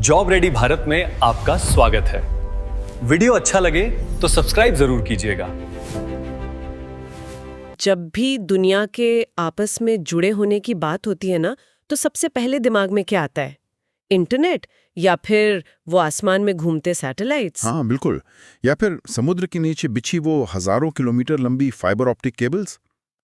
Job ready Bharat में आपका स्वागत है। वीडियो अच्छा लगे तो सब्सक्राइब जरूर कीजिएगा। जब भी दुनिया के आपस में जुड़े होने की बात होती है ना, तो सबसे पहले दिमाग में क्या आता है? इंटरनेट या फिर वो आसमान में घूमते सैटेलाइट्स? हाँ बिल्कुल। या फिर समुद्र के नीचे बिछी वो हजारों किलोमीटर लंबी फाइबर ऑप्टिक केबल्स।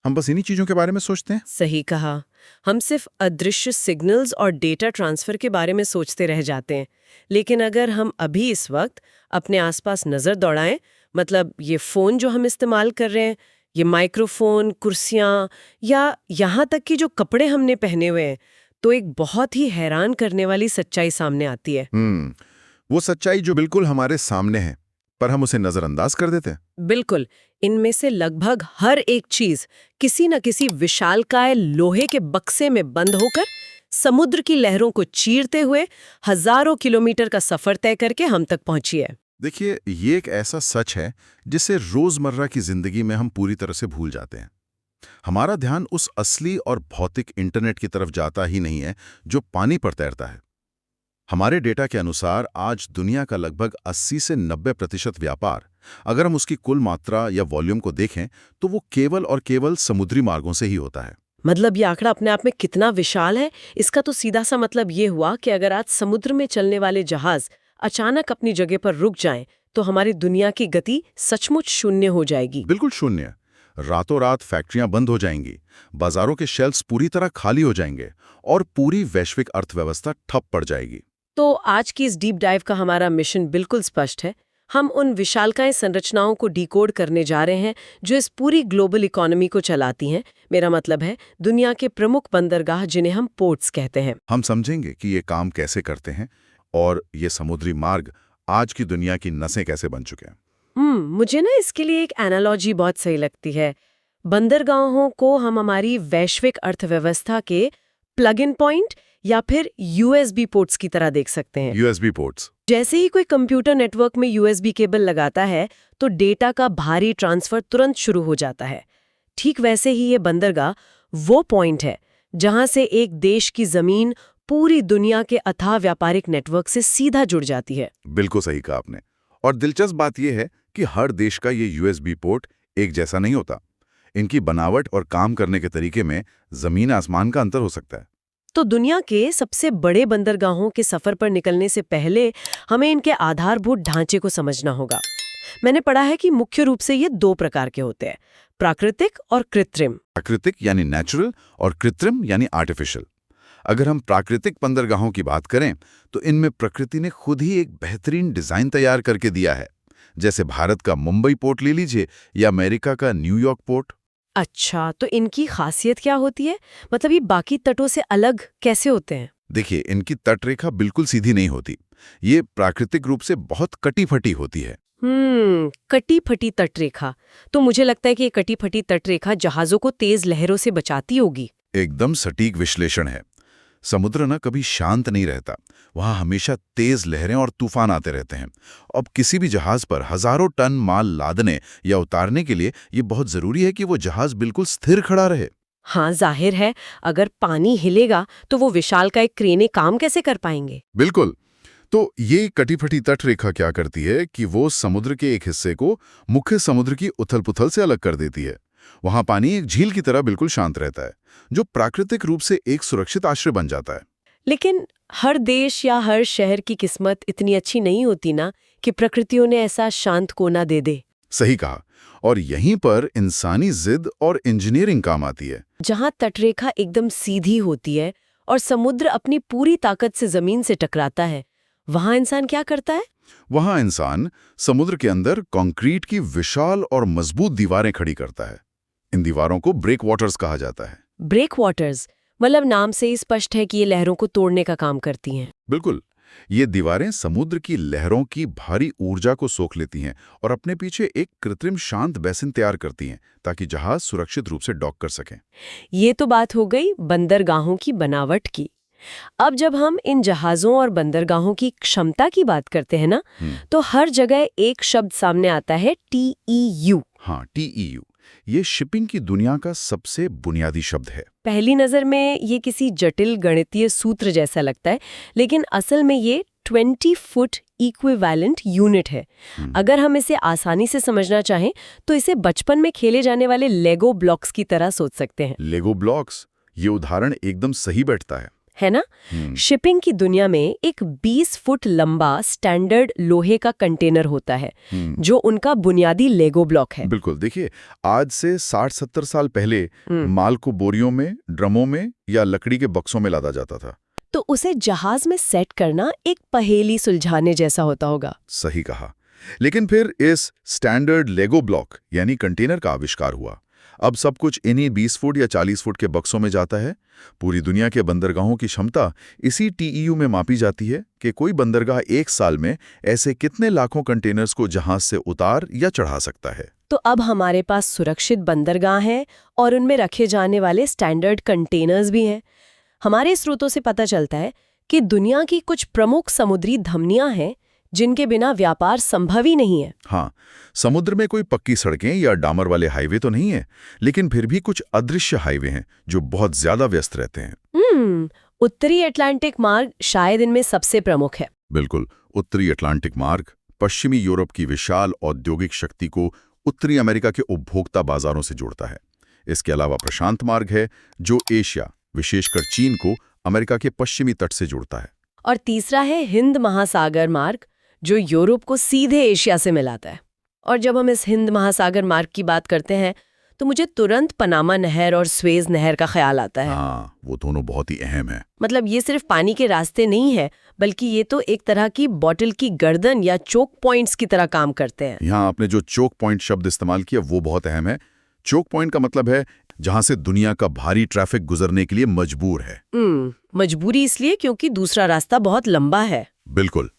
हम बस इन्हीं चीजों के बारे में सोचते हैं। सही कहा। हम सिर्फ अदृश्य सिग्नल्स और डेटा ट्रांसफर के बारे में सोचते रह जाते हैं। लेकिन अगर हम अभी इस वक्त अपने आसपास नजर दौड़ाएं, मतलब ये फोन जो हम इस्तेमाल कर रहे हैं, ये माइक्रोफोन, कुर्सियां या यहाँ तक कि जो कपड़े हमने पहने हुए हैं, तो एक बहुत ही हैरान करने वाली सच्चाई सामने आती है। वो सच्चाई जो बिल्कुल हमारे सामने है, पर हम उसे नजरअंदाज कर देते हैं। बिल्कुल। इनमें से लगभग हर एक चीज किसी न किसी विशालकाय लोहे के बक्से में बंद होकर समुद्र की लहरों को चीरते हुए हजारों किलोमीटर का सफर तय करके हम तक पहुंची है। देखिए, ये एक ऐसा सच है जिसे रोजमर्रा की जिंदगी में हम पूरी तरह से भूल जाते हैं। हमारा ध्यान उस असली और भौतिक इंटरनेट की तरफ जाता ही नहीं है जो पानी पर तैरता है। हमारे डेटा के अनुसार आज दुनिया का लगभग 80 से 90% व्यापार, अगर हम उसकी कुल मात्रा या वॉल्यूम को देखें, तो वो केवल और केवल समुद्री मार्गों से ही होता है। मतलब ये आंकड़ा अपने आप में कितना विशाल है। इसका तो सीधा सा मतलब ये हुआ कि अगर आज समुद्र में चलने वाले जहाज अचानक अपनी जगह पर रुक जाएं, तो हमारी दुनिया की गति सचमुच शून्य हो जाएगी। बिल्कुल शून्य। रातों रात फैक्ट्रियां बंद हो जाएंगी, बाजारों के शेल्फ्स पूरी तरह खाली हो जाएंगे और पूरी वैश्विक अर्थव्यवस्था ठप पड़ जाएगी। तो आज की इस डीप डाइव का हमारा मिशन बिल्कुल स्पष्ट है। हम उन विशालकाय संरचनाओं को डिकोड करने जा रहे हैं जो इस पूरी ग्लोबल इकोनॉमी को चलाती हैं। मेरा मतलब है दुनिया के प्रमुख बंदरगाह, जिन्हें हम पोर्ट्स कहते हैं। हम समझेंगे कि ये काम कैसे करते हैं और ये समुद्री मार्ग आज की दुनिया की नसें कैसे बन चुके हैं। मुझे ना इसके लिए एक एनालॉजी बहुत सही लगती है। बंदरगाहों को हम हमारी वैश्विक अर्थव्यवस्था के प्लग इन पॉइंट या फिर यूएसबी पोर्ट्स की तरह देख सकते हैं। USB ports. जैसे ही कोई कंप्यूटर नेटवर्क में यूएसबी केबल लगाता है, तो डेटा का भारी ट्रांसफर तुरंत शुरू हो जाता है। ठीक वैसे ही ये बंदरगाह वो पॉइंट है जहां से एक देश की जमीन पूरी दुनिया के अथाह व्यापारिक नेटवर्क से सीधा जुड़ जाती है। बिल्कुल सही कहा आपने। और दिलचस्प बात यह है कि हर देश का ये यूएसबी पोर्ट एक जैसा नहीं होता। इनकी बनावट और काम करने के तरीके में जमीन आसमान का अंतर हो सकता है। तो दुनिया के सबसे बड़े बंदरगाहों के सफर पर निकलने से पहले हमें इनके आधारभूत ढांचे को समझना होगा। मैंने पढ़ा है कि मुख्य रूप से ये दो प्रकार के होते हैं, प्राकृतिक और कृत्रिम। प्राकृतिक यानी नेचुरल और कृत्रिम यानी आर्टिफिशियल। अगर हम प्राकृतिक बंदरगाहों की बात करें, तो इनमें प्रकृति ने खुद ही एक बेहतरीन डिजाइन तैयार करके दिया है। जैसे भारत का मुंबई पोर्ट ले लीजिए या अमेरिका का न्यूयॉर्क पोर्ट। अच्छा, तो इनकी खासियत क्या होती है? मतलब ये बाकी तटों से अलग कैसे होते हैं? देखिए, इनकी तटरेखा बिल्कुल सीधी नहीं होती। ये प्राकृतिक रूप से बहुत कटी-फटी होती है। कटी फटी तटरेखा। तो मुझे लगता है कि ये कटी फटी तटरेखा जहाजों को तेज लहरों से बचाती होगी। एकदम सटीक विश्लेषण है। समुद्र ना कभी शांत नहीं रहता। वहां हमेशा तेज लहरें और तूफान आते रहते हैं। अब किसी भी जहाज पर हजारों टन माल लादने या उतारने के लिए ये बहुत जरूरी है कि वो जहाज बिल्कुल स्थिर खड़ा रहे। हाँ, जाहिर है, अगर पानी हिलेगा तो वो विशालकाय क्रेनें काम कैसे कर पाएंगे? बिल्कुल। तो ये कटी-फटी तटरेखा क्या करती है कि वो समुद्र के एक हिस्से को मुख्य समुद्र की उथल-पुथल से अलग कर देती है। वहां पानी एक झील की तरह बिल्कुल शांत रहता है, जो प्राकृतिक रूप से एक सुरक्षित आश्रय बन जाता है। लेकिन हर देश या हर शहर की किस्मत इतनी अच्छी नहीं होती ना कि प्रकृतियों ने ऐसा शांत कोना दे दे। सही कहा। और यहीं पर इंसानी जिद और इंजीनियरिंग काम आती है। जहां तटरेखा एकदम सीधी होती है और समुद्र अपनी पूरी ताकत से जमीन से टकराता है, वहां इंसान क्या करता है? वहां इंसान समुद्र के अंदर कंक्रीट की विशाल और मजबूत दीवारें खड़ी करता है। इन दीवारों को ब्रेक वाटर्स कहा जाता है। ब्रेक वाटर्स, मतलब नाम से ही स्पष्ट है कि ये लहरों को तोड़ने का काम करती हैं। बिल्कुल। ये दीवारें समुद्र की लहरों की भारी ऊर्जा को सोख लेती हैं और अपने पीछे एक कृत्रिम शांत बेसिन तैयार करती हैं, ताकि जहाज सुरक्षित रूप से डॉक कर सकें। ये तो बात हो गई बंदरगाहों की बनावट की। अब जब हम इन जहाज़ों और बंदरगाहों की क्षमता की बात करते हैं ना, तो हर जगह एक शब्द सामने आता है, TEU। हाँ, TEU। ये शिपिंग की दुनिया का सबसे बुनियादी शब्द है। पहली नज़र में ये किसी जटिल गणितीय सूत्र जैसा लगता है, लेकिन असल में ये 20 फुट इक्विवेलेंट यूनिट है। अगर हम इसे आसानी से समझना चाहें तो इसे बचपन में खेले जाने वाले लेगो ब्लॉक्स की तरह सोच सकते हैं। लेगो ब्लॉक्स, ये उदाहरण एकदम सही बैठता है ना? शिपिंग की दुनिया में एक 20 फुट लंबा स्टैंडर्ड लोहे का कंटेनर होता है जो उनका बुनियादी लेगो ब्लॉक है। बिल्कुल। देखिए, आज से 60-70 साल पहले माल को बोरियों में, ड्रमों में या लकड़ी के बक्सों में लादा जाता था। तो उसे जहाज में सेट करना एक पहेली सुलझाने जैसा होता होगा। सही कहा। लेकिन फिर इस स्टैंडर्ड लेगो ब्लॉक यानी कंटेनर का आविष्कार हुआ। अब सब कुछ इन्हीं 20 फुट या 40 फुट के बक्सों में जाता है। पूरी दुनिया के बंदरगाहों की क्षमता इसी TEU में मापी जाती है कि कोई बंदरगाह एक साल में ऐसे कितने लाखों कंटेनर्स को जहाज से उतार या चढ़ा सकता है। तो अब हमारे पास सुरक्षित बंदरगाह हैं और उनमें रखे जाने वाले स्टैंडर्ड कंटेनर्स भी हैं। हमारे स्रोतों से पता चलता है कि दुनिया की कुछ प्रमुख समुद्री धमनियां हैं जिनके बिना व्यापार संभव ही नहीं है। हाँ, समुद्र में कोई पक्की सड़कें या डामर वाले हाईवे तो नहीं है, लेकिन फिर भी कुछ अदृश्य हाईवे हैं जो बहुत ज्यादा व्यस्त रहते हैं। उत्तरी अटलांटिक मार्ग शायद इनमें सबसे प्रमुख है। बिल्कुल। उत्तरी अटलांटिक मार्ग पश्चिमी यूरोप की विशाल औद्योगिक शक्ति को उत्तरी अमेरिका के उपभोक्ता बाजारों से जोड़ता है। इसके अलावा प्रशांत मार्ग है जो एशिया, विशेषकर चीन को अमेरिका के पश्चिमी तट से जोड़ता है। और तीसरा है हिंद महासागर मार्ग जो यूरोप को सीधे एशिया से मिलाता है। और जब हम इस हिंद महासागर मार्ग की बात करते हैं तो मुझे तुरंत पनामा नहर और स्वेज नहर का ख्याल आता है। हाँ, वो दोनों बहुत ही अहम है। मतलब ये सिर्फ पानी के रास्ते नहीं है, बल्कि ये तो एक तरह की बॉटल की गर्दन या चोक पॉइंट्स की तरह काम करते हैं। यहाँ आपने जो चोक पॉइंट शब्द इस्तेमाल किया वो बहुत अहम है। चोक पॉइंट का मतलब है जहां से दुनिया का भारी ट्रैफिक गुजरने के लिए मजबूर है। मजबूरी इसलिए क्योंकि दूसरा रास्ता बहुत लंबा है। बिल्कुल।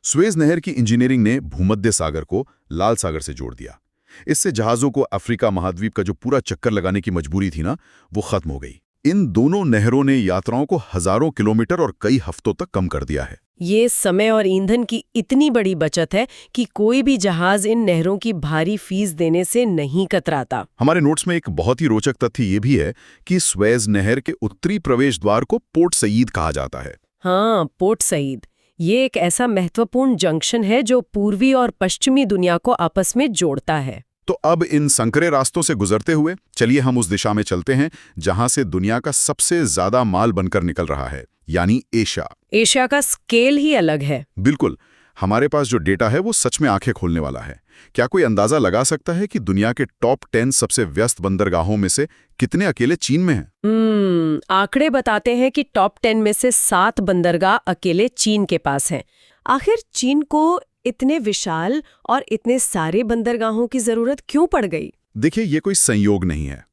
स्वेज नहर की इंजीनियरिंग ने भूमध्य सागर को लाल सागर से जोड़ दिया। इससे जहाजों को अफ्रीका महाद्वीप का जो पूरा चक्कर लगाने की मजबूरी थी ना, वो खत्म हो गई। इन दोनों नहरों ने यात्राओं को हजारों किलोमीटर और कई हफ्तों तक कम कर दिया है। ये समय और ईंधन की इतनी बड़ी बचत है कि कोई भी जहाज इन नहरों की भारी फीस देने से नहीं कतराता। हमारे नोट्स में एक बहुत ही रोचक तथ्य ये भी है कि स्वेज नहर के उत्तरी प्रवेश द्वार को पोर्ट सईद कहा जाता है। हाँ, पोर्ट सईद। ये एक ऐसा महत्वपूर्ण जंक्शन है जो पूर्वी और पश्चिमी दुनिया को आपस में जोड़ता है। तो अब इन संकरे रास्तों से गुजरते हुए चलिए हम उस दिशा में चलते हैं जहां से दुनिया का सबसे ज्यादा माल बनकर निकल रहा है, यानी एशिया। एशिया का स्केल ही अलग है। बिल्कुल। हमारे पास जो डेटा है वो सच में आंखें खोलने वाला है। क्या कोई अंदाजा लगा सकता है कि दुनिया के टॉप 10 सबसे व्यस्त बंदरगाहों में से कितने अकेले चीन में हैं? आंकड़े बताते हैं कि टॉप 10 में से 7 बंदरगाह अकेले चीन के पास हैं। आखिर चीन को इतने विशाल और इतने सारे बंदरगाहों की जरूरत क्यों पड़ गई? देखिए, ये कोई संयोग नहीं है।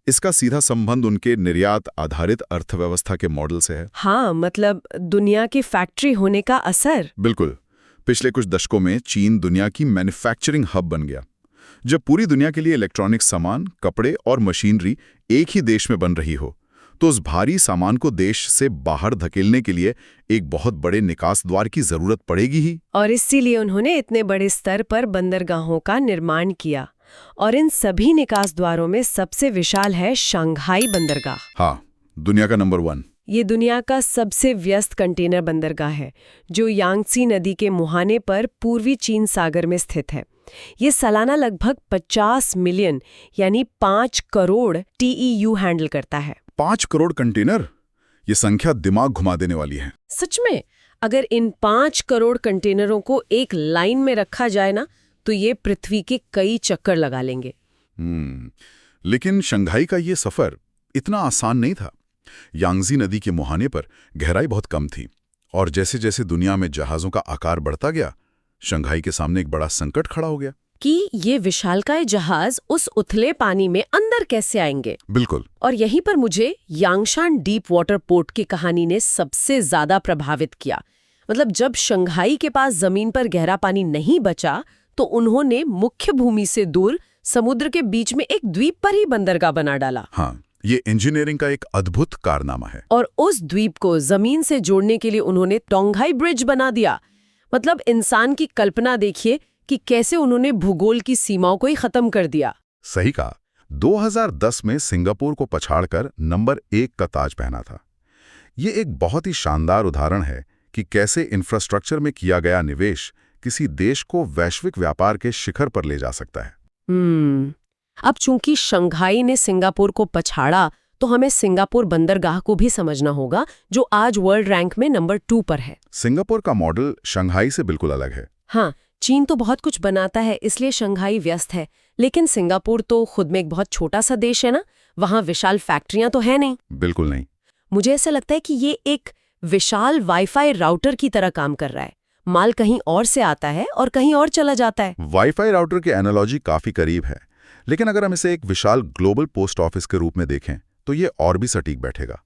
इसका सीधा संबंध उनके निर्यात आधारित अर्थव्यवस्था के मॉडल से है। हाँ, मतलब दुनिया की फैक्ट्री होने का असर। बिल्कुल। पिछले कुछ दशकों में चीन दुनिया की मैन्युफैक्चरिंग हब बन गया। जब पूरी दुनिया के लिए इलेक्ट्रॉनिक सामान, कपड़े और मशीनरी एक ही देश में बन रही हो, तो उस भारी सामान को देश से बाहर धकेलने के लिए एक बहुत बड़े निकास द्वार की जरूरत पड़ेगी ही। और इसीलिए उन्होंने इतने बड़े स्तर पर बंदरगाहों का निर्माण किया। और इन सभी निकास द्वारों में सबसे विशाल है शंघाई बंदरगाह। हाँ, दुनिया का नंबर 1। ये दुनिया का सबसे व्यस्त कंटेनर बंदरगाह है जो यांगत्सी नदी के मुहाने पर पूर्वी चीन सागर में स्थित है। ये सालाना लगभग 50 मिलियन यानी 5 करोड़ TEU हैंडल करता है। 5 करोड़ कंटेनर? ये संख्या दिमाग घुमा देने वाली है। सच में, अगर इन 5 करोड़ कंटेनरों को एक लाइन में रखा जाए ना, तो ये पृथ्वी के कई चक्कर लगा लेंगे। लेकिन शंघाई का ये सफर इतना आसान नहीं था। यांगजी नदी के मुहाने पर गहराई बहुत कम थी और जैसे जैसे दुनिया में जहाजों का आकार बढ़ता गया, शंघाई के सामने एक बड़ा संकट खड़ा हो गया कि ये विशालकाय जहाज उस उथले पानी में अंदर कैसे आएंगे। बिल्कुल। और यहीं पर मुझे यांगशान डीप वाटर पोर्ट की कहानी ने सबसे ज्यादा प्रभावित किया। मतलब जब शंघाई के पास जमीन पर गहरा पानी नहीं बचा तो उन्होंने मुख्य भूमि से दूर समुद्र के बीच में एक द्वीप पर ही बंदरगाह बना डाला। हाँ, ये इंजीनियरिंग का एक अद्भुत कारनामा है। और उस द्वीप को जमीन से जोड़ने के लिए उन्होंने टोंघाई ब्रिज बना दिया। मतलब इंसान की कल्पना देखिए कि कैसे उन्होंने भूगोल की सीमाओं को ही खत्म कर दिया। सही कहा। 2010 में सिंगापुर को पछाड़कर नंबर 1 का ताज पहना था। ये एक बहुत ही शानदार उदाहरण है कि कैसे इंफ्रास्ट्रक्चर में किया गया निवेश किसी देश को वैश्विक व्यापार के शिखर पर ले जा सकता है। अब चूंकि शंघाई ने सिंगापुर को पछाड़ा, तो हमें सिंगापुर बंदरगाह को भी समझना होगा, जो आज वर्ल्ड रैंक में नंबर 2 पर है। सिंगापुर का मॉडल शंघाई से बिल्कुल अलग है। हाँ, चीन तो बहुत कुछ बनाता है, इसलिए शंघाई व्यस्त है, लेकिन सिंगापुर तो खुद में एक बहुत छोटा सा देश है ना, वहाँ विशाल फैक्ट्रियां तो है नहीं। बिल्कुल नहीं। मुझे ऐसा लगता है कि ये एक विशाल वाईफाई राउटर की तरह काम कर रहा है। माल कहीं और से आता है और कहीं और चला जाता है। वाईफाई राउटर की एनालॉजी काफी करीब है, लेकिन अगर हम इसे एक विशाल ग्लोबल पोस्ट ऑफिस के रूप में देखें तो ये और भी सटीक बैठेगा।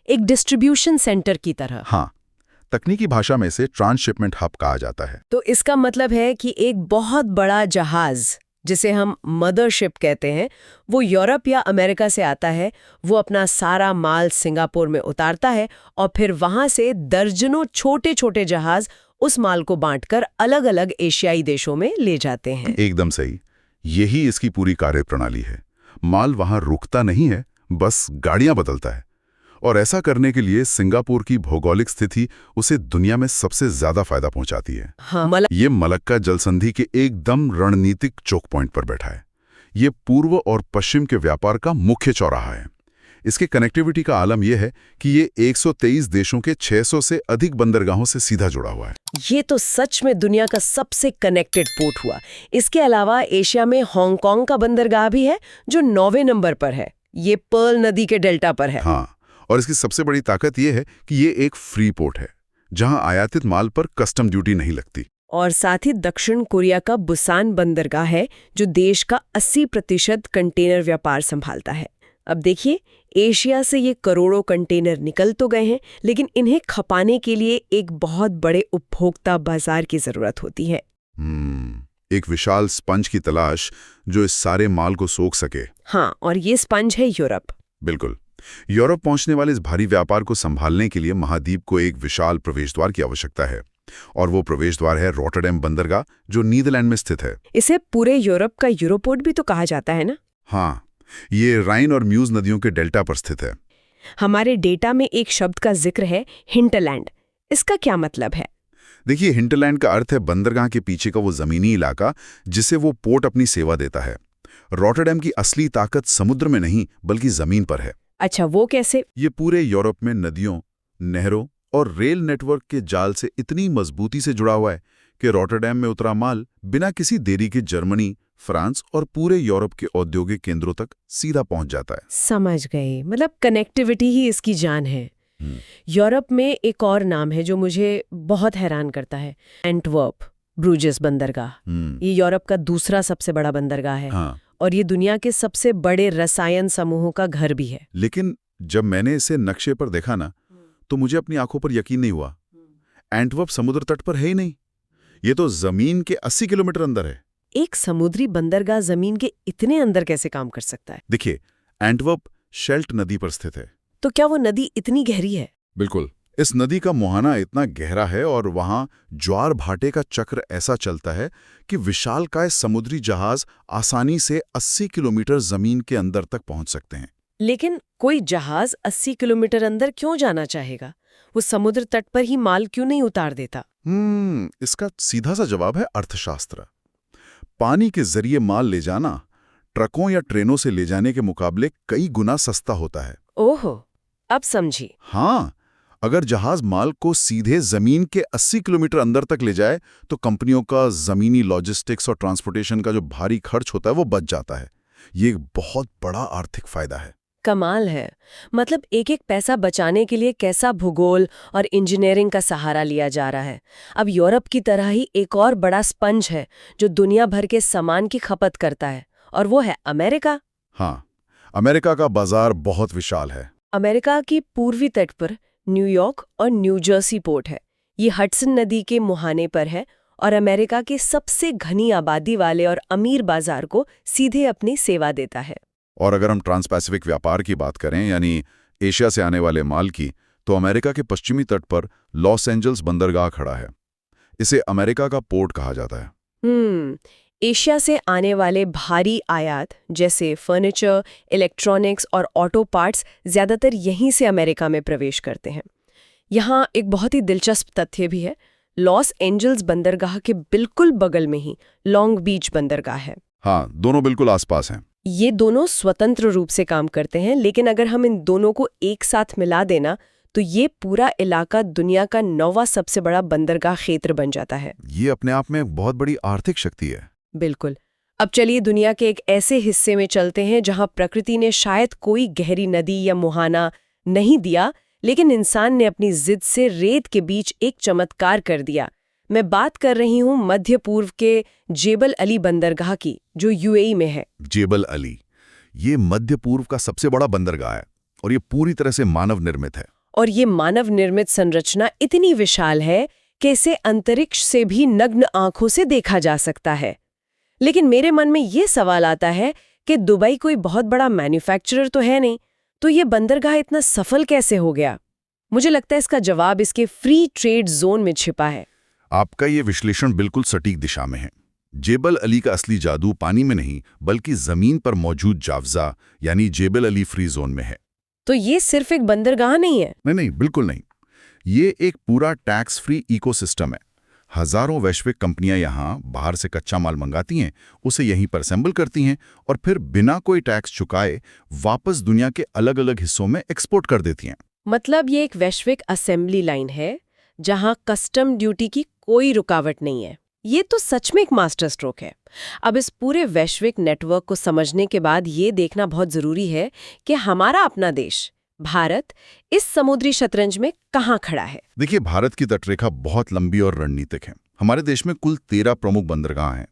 एक डिस्ट्रीब्यूशन सेंटर की तरह। हाँ, तकनीकी भाषा में इसे ट्रांसशिपमेंट हब कहा जाता है। तो इसका मतलब है कि एक बहुत बड़ा जहाज, जिसे हम मदरशिप कहते हैं, वो यूरोप या अमेरिका से आता है, वो अपना सारा माल सिंगापुर में उतारता है और फिर वहां से दर्जनों छोटे छोटे जहाज उस माल को बांटकर अलग अलग एशियाई देशों में ले जाते हैं। एकदम सही, यही इसकी पूरी कार्यप्रणाली है। माल वहां रुकता नहीं है, बस गाड़ियां बदलता है। और ऐसा करने के लिए सिंगापुर की भौगोलिक स्थिति उसे दुनिया में सबसे ज्यादा फायदा पहुंचाती है। हाँ, ये मलक्का जलसंधि के एकदम रणनीतिक चौक पॉइंट पर बैठा है। ये पूर्व और पश्चिम के व्यापार का मुख्य चौराहा है। इसके कनेक्टिविटी का आलम यह है कि ये 123 देशों के 600 से अधिक बंदरगाहों से सीधा जुड़ा हुआ है। ये तो सच में दुनिया का सबसे कनेक्टेड पोर्ट हुआ। इसके अलावा एशिया में हांगकांग का बंदरगाह भी है, जो 9वें नंबर पर है। ये पर्ल नदी के डेल्टा पर है। हाँ, और इसकी सबसे बड़ी ताकत यह है कि ये एक फ्री पोर्ट है, जहां आयातित माल पर कस्टम ड्यूटी नहीं लगती। और साथ ही दक्षिण कोरिया का बुसान बंदरगाह है, जो देश का 80% कंटेनर व्यापार संभालता है। अब देखिए, एशिया से ये करोड़ों कंटेनर निकल तो गए हैं, लेकिन इन्हें खपाने के लिए एक बहुत बड़े उपभोक्ता बाजार की जरूरत होती है। एक विशाल स्पंज की तलाश जो इस सारे माल को सोख सके। हाँ, और ये स्पंज है यूरोप। बिल्कुल। यूरोप पहुंचने वाले इस भारी व्यापार को संभालने के लिए महाद्वीप को एक विशाल प्रवेश द्वार की आवश्यकता है, और वो प्रवेश द्वार है रॉटरडैम बंदरगाह, जो नीदरलैंड में स्थित है। इसे पूरे यूरोप का यूरोपोर्ट भी तो कहा जाता है ना? हाँ, ये राइन और म्यूज नदियों के डेल्टा पर स्थित है। हमारे डेटा में एक शब्द का जिक्र है, हिंटरलैंड। इसका क्या मतलब है? देखिए, हिंटरलैंड का अर्थ है बंदरगाह के पीछे का वो जमीनी इलाका जिसे वो पोर्ट अपनी सेवा देता है। रॉटरडैम की असली ताकत समुद्र में नहीं, बल्कि जमीन पर है। अच्छा, वो कैसे? ये पूरे यूरोप में नदियों, नहरों और रेल नेटवर्क के जाल से इतनी मजबूती से जुड़ा हुआ है कि रॉटरडैम में उतरा माल बिना किसी देरी के जर्मनी, फ्रांस और पूरे यूरोप के औद्योगिक केंद्रों तक सीधा पहुंच जाता है। समझ गई, मतलब कनेक्टिविटी ही इसकी जान है। यूरोप में एक और नाम है जो मुझे बहुत हैरान करता है, एंटवर्प ब्रूजेस बंदरगाह। ये यूरोप का दूसरा सबसे बड़ा बंदरगाह है। हाँ। और ये दुनिया के सबसे बड़े रसायन समूहों का घर भी है। लेकिन जब मैंने इसे नक्शे पर देखा ना, तो मुझे अपनी आंखों पर यकीन नहीं हुआ। एंटवर्प समुद्र तट पर है ही नहीं, ये तो जमीन के 80 किलोमीटर अंदर है। एक समुद्री बंदरगाह जमीन के इतने अंदर कैसे काम कर सकता है? देखिए, एंटवर्प शेल्ट नदी पर स्थित है। तो क्या वो नदी इतनी गहरी है? बिल्कुल। इस नदी का मुहाना इतना गहरा है और वहां ज्वार भाटे का चक्र ऐसा चलता है कि विशालकाय समुद्री जहाज आसानी से 80 किलोमीटर जमीन के अंदर तक पहुंच सकते हैं। लेकिन कोई जहाज 80 किलोमीटर अंदर क्यों जाना चाहेगा? वो समुद्र तट पर ही माल क्यों नहीं उतार देता? इसका सीधा सा जवाब है अर्थशास्त्र। पानी के जरिए माल ले जाना ट्रकों या ट्रेनों से ले जाने के मुकाबले कई गुना सस्ता होता है। ओहो, अब समझी। हाँ, अगर जहाज माल को सीधे जमीन के 80 किलोमीटर अंदर तक ले जाए तो कंपनियों का जमीनी लॉजिस्टिक्स और ट्रांसपोर्टेशन का जो भारी खर्च होता है वो बच जाता है। ये एक बहुत बड़ा आर्थिक फायदा है। कमाल है। मतलब एक एक पैसा बचाने के लिए कैसा भूगोल और इंजीनियरिंग का सहारा लिया जा रहा है। अब यूरोप की तरह ही एक और बड़ा स्पंज है जो दुनिया भर के सामान की खपत करता है, और वो है अमेरिका। हाँ, अमेरिका का बाजार बहुत विशाल है। अमेरिका की पूर्वी तट पर न्यूयॉर्क और न्यू जर्सी पोर्ट है। ये हडसन नदी के मुहाने पर है और अमेरिका के सबसे घनी आबादी वाले और अमीर बाजार को सीधे अपनी सेवा देता है। और अगर हम ट्रांस पैसिफिक व्यापार की बात करें, यानी एशिया से आने वाले माल की, तो अमेरिका के पश्चिमी तट पर लॉस एंजल्स बंदरगाह खड़ा है। इसे अमेरिका का पोर्ट कहा जाता है। एशिया से आने वाले भारी आयात जैसे फर्नीचर, इलेक्ट्रॉनिक्स और ऑटो पार्ट्स ज्यादातर यहीं से अमेरिका में प्रवेश करते हैं। यहाँ एक बहुत ही दिलचस्प तथ्य भी है। लॉस एंजल्स बंदरगाह के बिल्कुल बगल में ही लॉन्ग बीच बंदरगाह है। हाँ, दोनों बिल्कुल आसपास हैं। ये दोनों स्वतंत्र रूप से काम करते हैं, लेकिन अगर हम इन दोनों को एक साथ मिला देना तो ये पूरा इलाका दुनिया का 9वां सबसे बड़ा बंदरगाह क्षेत्र बन जाता है। ये अपने आप में बहुत बड़ी आर्थिक शक्ति है। बिल्कुल। अब चलिए दुनिया के एक ऐसे हिस्से में चलते हैं जहां प्रकृति ने शायद कोई गहरी नदी या मुहाना नहीं दिया, लेकिन इंसान ने अपनी जिद से रेत के बीच एक चमत्कार कर दिया। मैं बात कर रही हूं मध्य पूर्व के जेबल अली बंदरगाह की, जो यूएई में है। जेबल अली, ये मध्य पूर्व का सबसे बड़ा बंदरगाह है और ये पूरी तरह से मानव निर्मित है। और ये मानव निर्मित संरचना इतनी विशाल है कि इसे अंतरिक्ष से भी नग्न आंखों से देखा जा सकता है। लेकिन मेरे मन में ये सवाल आता है कि दुबई कोई बहुत बड़ा मैन्युफैक्चरर तो है नहीं, तो ये बंदरगाह इतना सफल कैसे हो गया? मुझे लगता है इसका जवाब इसके फ्री ट्रेड जोन में छिपा है। आपका ये विश्लेषण बिल्कुल सटीक दिशा में है। जेबल अली का असली जादू पानी में नहीं, बल्कि जमीन पर मौजूद जावजा यानी जेबल अली फ्री जोन में है। तो ये सिर्फ एक बंदरगाह नहीं है? नहीं, बिल्कुल नहीं। ये एक पूरा टैक्स फ्री इकोसिस्टम है। हजारों वैश्विक कंपनियां यहाँ बाहर से कच्चा माल मंगाती हैं, उसे यहीं पर असेंबल करती हैं और फिर बिना कोई टैक्स चुकाए वापस दुनिया के अलग अलग हिस्सों में एक्सपोर्ट कर देती हैं। मतलब ये एक वैश्विक असेंबली लाइन है जहां कस्टम ड्यूटी की कोई रुकावट नहीं है। ये तो सच में एक मास्टर स्ट्रोक है। अब इस पूरे वैश्विक नेटवर्क को समझने के बाद ये देखना बहुत जरूरी है कि हमारा अपना देश भारत इस समुद्री शतरंज में कहाँ खड़ा है। देखिए, भारत की तटरेखा बहुत लंबी और रणनीतिक है। हमारे देश में कुल 13 प्रमुख बंदरगाह हैं।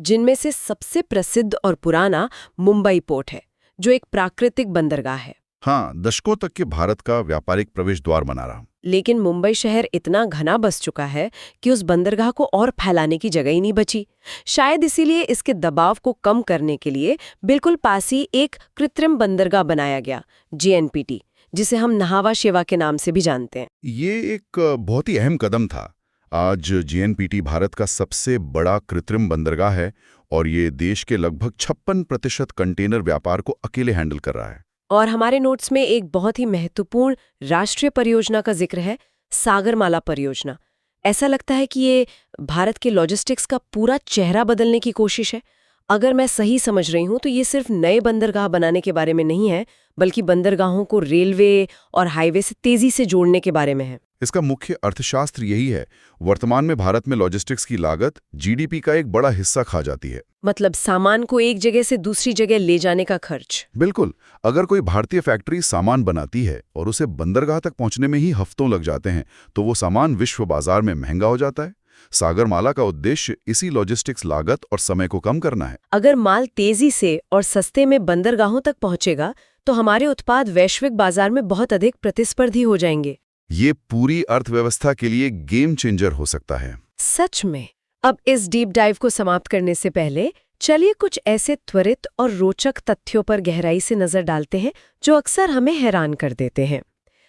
जिनमें से सबसे प्रसिद्ध और पुराना मुंबई पोर्ट है, जो एक प्राकृतिक बंदरगाह है। हाँ, दशकों तक के भारत का व्यापारिक प्रवेश द्वार बना रहा। लेकिन मुंबई शहर इतना घना बस चुका है कि उस बंदरगाह को और फैलाने की जगह ही नहीं बची। शायद इसीलिए इसके दबाव को कम करने के लिए बिल्कुल पास ही एक कृत्रिम बंदरगाह बनाया गया, JNPT, जिसे हम नहावा शेवा के नाम से भी जानते हैं। ये एक बहुत ही अहम कदम था। आज JNPT भारत का सबसे बड़ा कृत्रिम बंदरगाह है और ये देश के लगभग 56% कंटेनर व्यापार को अकेले हैंडल कर रहा है। और हमारे नोट्स में एक बहुत ही महत्वपूर्ण राष्ट्रीय परियोजना का जिक्र है, सागरमाला परियोजना। ऐसा लगता है कि ये भारत के लॉजिस्टिक्स का पूरा चेहरा बदलने की कोशिश है। अगर मैं सही समझ रही हूँ तो ये सिर्फ नए बंदरगाह बनाने के बारे में नहीं है, बल्कि बंदरगाहों को रेलवे और हाईवे से तेजी से जोड़ने के बारे में है। इसका मुख्य अर्थशास्त्र यही है। वर्तमान में भारत में लॉजिस्टिक्स की लागत GDP का एक बड़ा हिस्सा खा जाती है। मतलब सामान को एक जगह से दूसरी जगह ले जाने का खर्च। बिल्कुल। अगर कोई भारतीय फैक्ट्री सामान बनाती है और उसे बंदरगाह तक पहुंचने में ही हफ्तों लग जाते हैं, तो वो सामान विश्व बाजार में महंगा हो जाता है। सागरमाला का उद्देश्य इसी लॉजिस्टिक्स लागत और समय को कम करना है। अगर माल तेजी से और सस्ते में बंदरगाहों तक पहुंचेगा तो हमारे उत्पाद वैश्विक बाजार में बहुत अधिक प्रतिस्पर्धी हो जाएंगे। ये पूरी अर्थव्यवस्था के लिए गेम चेंजर हो सकता है। सच में। अब इस डीप डाइव को समाप्त करने से पहले चलिए कुछ ऐसे त्वरित और रोचक तथ्यों पर गहराई से नजर डालते हैं जो अक्सर हमें हैरान कर देते हैं।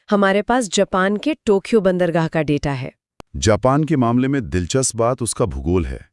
हमारे पास जापान के टोक्यो बंदरगाह का डेटा है। जापान के मामले में दिलचस्प बात उसका भूगोल है।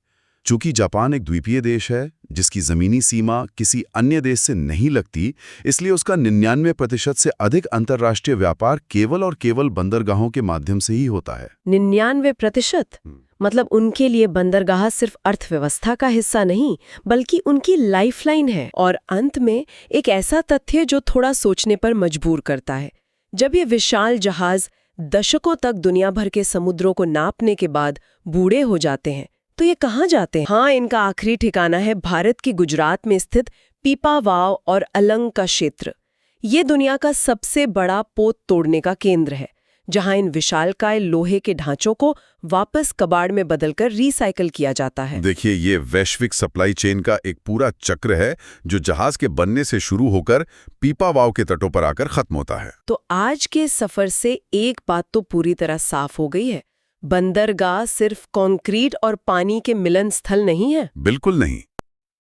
चूंकि जापान एक द्वीपीय देश है जिसकी जमीनी सीमा किसी अन्य देश से नहीं लगती, इसलिए उसका 99% से अधिक अंतर्राष्ट्रीय व्यापार केवल और केवल बंदरगाहों के माध्यम से ही होता है। 99%? मतलब उनके लिए बंदरगाह सिर्फ अर्थव्यवस्था का हिस्सा नहीं, बल्कि उनकी लाइफलाइन है। और अंत में एक ऐसा तथ्य जो थोड़ा सोचने पर मजबूर करता है। जब ये विशाल जहाज दशकों तक दुनिया भर के समुद्रों को नापने के बाद बूढ़े हो जाते हैं, तो ये कहाँ जाते हैं? हाँ, इनका आखिरी ठिकाना है भारत की गुजरात में स्थित पीपावाव और अलंग का क्षेत्र। ये दुनिया का सबसे बड़ा पोत तोड़ने का केंद्र है, जहां इन विशालकाय लोहे के ढांचों को वापस कबाड़ में बदलकर रिसाइकल किया जाता है। देखिए, ये वैश्विक सप्लाई चेन का एक पूरा चक्र है जो जहाज के बनने से शुरू होकर पीपावाव के तटों पर आकर खत्म होता है। तो आज के सफर से एक बात तो पूरी तरह साफ हो गई है, बंदरगाह सिर्फ कंक्रीट और पानी के मिलन स्थल नहीं है। बिल्कुल नहीं।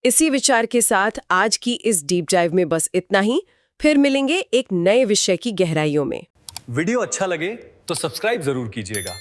इसी विचार के साथ आज की इस डीप डाइव में बस इतना ही। फिर मिलेंगे एक नए विषय की गहराइयों में। वीडियो अच्छा लगे तो सब्सक्राइब जरूर कीजिएगा